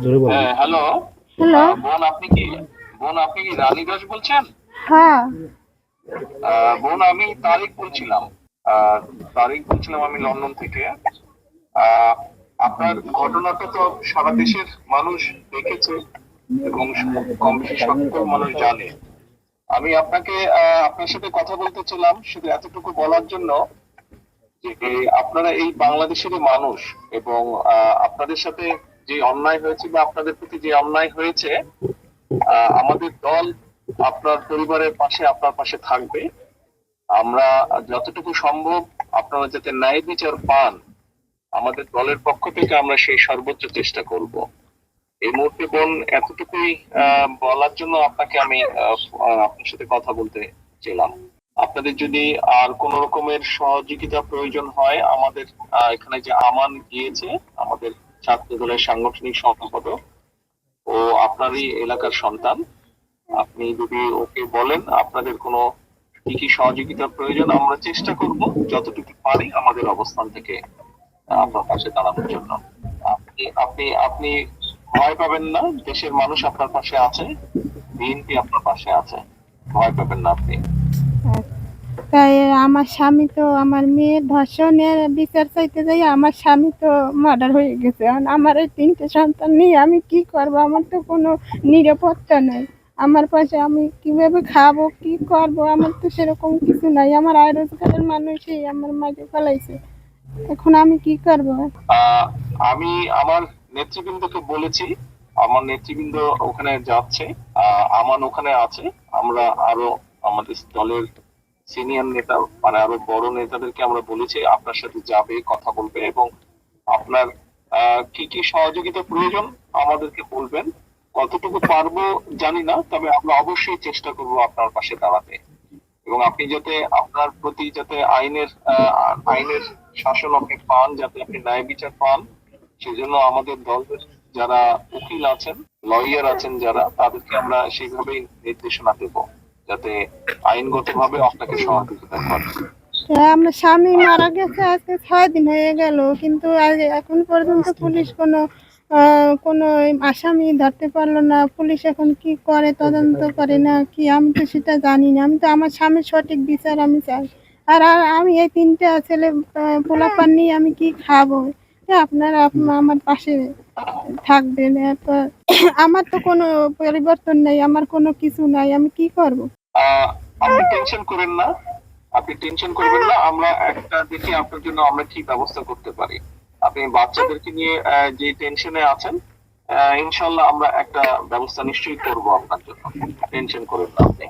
জোরে বলেন। হ্যাঁ, হ্যালো। হ্যালো। বোন আপনি কি রানী দাস বলছেন? হ্যাঁ। বোন আমি তারিক বলছিলাম আমি লন্ডন থেকে। আহ, আপনার ঘটনাটা তো সারা দেশের মানুষ দেখেছে এবং কম বেশি সকল মানুষ জানে। আমি আপনার সাথে কথা বলতে চাইলাম শুধু এতটুকু বলার জন্য যে আপনারা এই বাংলাদেশেরই মানুষ এবং আপনাদের সাথে যে অন্যায় হয়েছে বা আপনাদের প্রতি যে অন্যায় হয়েছে, আমাদের দল আপনার পরিবারের পাশে আপনার পাশে থাকবে। আমরা যতটুকু সম্ভব আপনারা যাতে ন্যায় বিচার পান, আমাদের দলের পক্ষ থেকে আমরা সেই সর্বোচ্চ চেষ্টা করব। এই মুহূর্তে বোন এতটুকুই বলার জন্য আপনাকে আমি আপনার সাথে কথা বলতে চাইলাম। আপনাদের যদি আর কোন রকমের সহযোগিতা প্রয়োজন হয়, আমাদের এখানে যে আমান গিয়েছে, আমাদের ছাত্র দলের সাংগঠনিক সম্পাদক, ও আপনারই এলাকার সন্তান। আপনি যদি ওকে বলেন আপনাদের কোনো কি কি সহযোগিতার প্রয়োজন, আমরা চেষ্টা করব যতটুকু পারি আমাদের অবস্থান থেকে আপনার পাশে দাঁড়ানোর জন্য। আপনি আপনি আপনি ভয় পাবেন না, দেশের মানুষ আপনার পাশে আছে, বিএনপি আপনার পাশে আছে, ভয় পাবেন না আপনি। তাই আমার স্বামী তো আমার মেয়ের ধর্ষণের বিচার চাইতে যাই আমার স্বামী তো মার্ডার হয়ে গেছে। এখন আমার এই 3টে সন্তান নিয়ে আমি কি করব? আমার তো কোনো নিরাপত্তা নেই। আমার পাশে আমি কিভাবে খাবো, কি করব? আমার তো সেরকম কিছু নাই। আমার আয় রোজগারের মানুষই আমার মাকে ফেলাইছে। এখন আমি কি করব? আহ আমি আমার নেতৃবৃন্দকে বলেছি, আমার নেতৃবৃন্দ ওখানে যাচ্ছে, আমান ওখানে আছে। আমরা আরো আমাদের দলের সিনিয়র নেতা মানে আরো বড় নেতাদেরকে আমরা বলেছি আপনার সাথে যাবে, কথা বলবে এবং আপনার কি কি সহযোগিতা প্রয়োজন আমাদেরকে বলবেন। কতটুকু পারবো জানি না, তবে আমরা অবশ্যই চেষ্টা করব আপনার পাশে দাঁড়াতে এবং আপনি যাতে আপনার প্রতি যাতে আইনের শাসন আপনি পান, যাতে আপনি ন্যায় বিচার পান, সেজন্য আমাদের দলের যারা উকিল আছেন, লয়ার আছেন যারা, তাদেরকে আমরা সেইভাবেই নির্দেশনা দেব যাতে আইনগতভাবে আপনাকে সহযোগিতা করে। আমার স্বামী মারা গেছে আজকে 6 দিন হয়ে গেল, কিন্তু এখন পর্যন্ত পুলিশ কোনো আসামি ধরতে পারলো না। পুলিশ এখন কি করে, তদন্ত করে না কি, আমি তো সেটা জানি না। আমি তো আমার স্বামীর সঠিক বিচার আমি চাই। আর আমি এই 3টে ছেলে পোলাপান নিয়ে আমি কি খাবো? আপনারা আমার পাশে থাকবেন। এরপর আমার তো কোনো পরিবর্তন নেই, আমার কোনো কিছু নাই, আমি কি করব? আহ আপনি টেনশন করেন না, আপনি টেনশন করবেন না, আমরা একটা দেখি আপনার জন্য আমরা কি ব্যবস্থা করতে পারি। আপনি বাচ্চাদেরকে নিয়ে যে টেনশনে আছেন, ইনশাল্লাহ আমরা একটা ব্যবস্থা নিশ্চয়ই করব আপনার জন্য, টেনশন করবেন না আপনি।